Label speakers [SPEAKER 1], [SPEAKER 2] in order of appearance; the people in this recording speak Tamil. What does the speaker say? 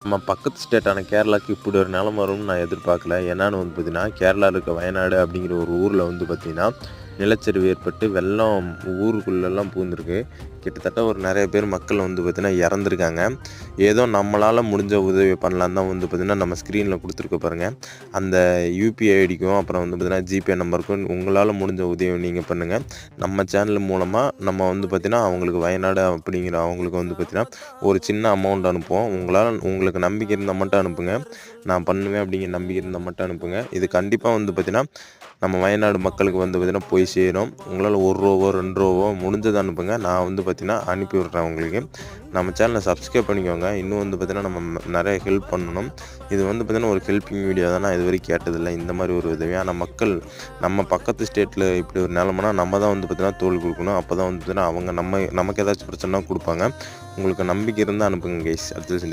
[SPEAKER 1] நம்ம பக்கத்து ஸ்டேட்டான கேரளாவுக்கு இப்படி ஒரு நிலம வரும்னு நான் எதிர்பார்க்கல. என்னான்னு வந்து பார்த்தீங்கன்னா, கேரளாவில் இருக்க வயநாடு அப்படிங்கிற ஒரு ஊரில் வந்து பார்த்தீங்கன்னா, நிலச்சரிவு ஏற்பட்டு வெள்ளம் ஊருக்குள்ளெல்லாம் பூந்துருக்கு. கிட்டத்தட்ட ஒரு நிறைய பேர் மக்கள் வந்து பார்த்தீங்கன்னா இறந்துருக்காங்க. ஏதோ நம்மளால் முடிஞ்ச உதவி பண்ணலான்னு தான் வந்து பார்த்தீங்கன்னா, நம்ம ஸ்க்ரீனில் கொடுத்துருக்க பாருங்கள். அந்த யுபிஐ ஐடிக்கும் அப்புறம் வந்து பார்த்தீங்கன்னா ஜிபே நம்பருக்கும் உங்களால் முடிஞ்ச உதவி நீங்கள் பண்ணுங்கள். நம்ம சேனல் மூலமாக நம்ம வந்து பார்த்தீங்கன்னா, அவங்களுக்கு வயநாடு அப்படிங்கிற அவங்களுக்கு வந்து பார்த்தீங்கன்னா, ஒரு சின்ன அமௌண்ட் அனுப்புவோம். உங்களுக்கு நம்பிக்கை இருந்தால் மட்டும் அனுப்புங்க. நான் பண்ணுவேன் அப்படிங்கிற நம்பிக்கை இருந்தால் மட்டும் அனுப்புங்க. இது கண்டிப்பாக வந்து பார்த்தீங்கன்னா, நம்ம வயநாடு மக்களுக்கு வந்து பார்த்தீங்கன்னா போய் சேரும். உங்களால் ரூ. 1 ரூ. 2 முடிஞ்சதை அனுப்புங்க. நான் வந்து பார்த்தீங்கன்னா அனுப்பி விட்றேன் உங்களுக்கு. நம்ம சேனலை சப்ஸ்கிரைப் பண்ணிக்கோங்க. இன்னும் வந்து பார்த்தீங்கன்னா நம்ம நிறைய ஹெல்ப் பண்ணணும். இது வந்து பார்த்தீங்கன்னா ஒரு ஹெல்ப்பிங் வீடியோ தான். நான் இதுவரைக்கும் கேட்டதில்லை இந்த மாதிரி ஒரு உதவியான மக்கள். நம்ம பக்கத்து ஸ்டேட்டில் இப்படி ஒரு நிலமைனா நம்ம தான் வந்து பார்த்தீங்கன்னா தோள் கொடுக்கணும். அப்போ தான் வந்து பார்த்தீங்கன்னா அவங்க நமக்கு ஏதாச்சும் பிரச்சனைனா கொடுப்பாங்க. உங்களுக்கு நம்பிக்கை இருந்தால் அனுப்புங்க கைஸ். அடுத்தது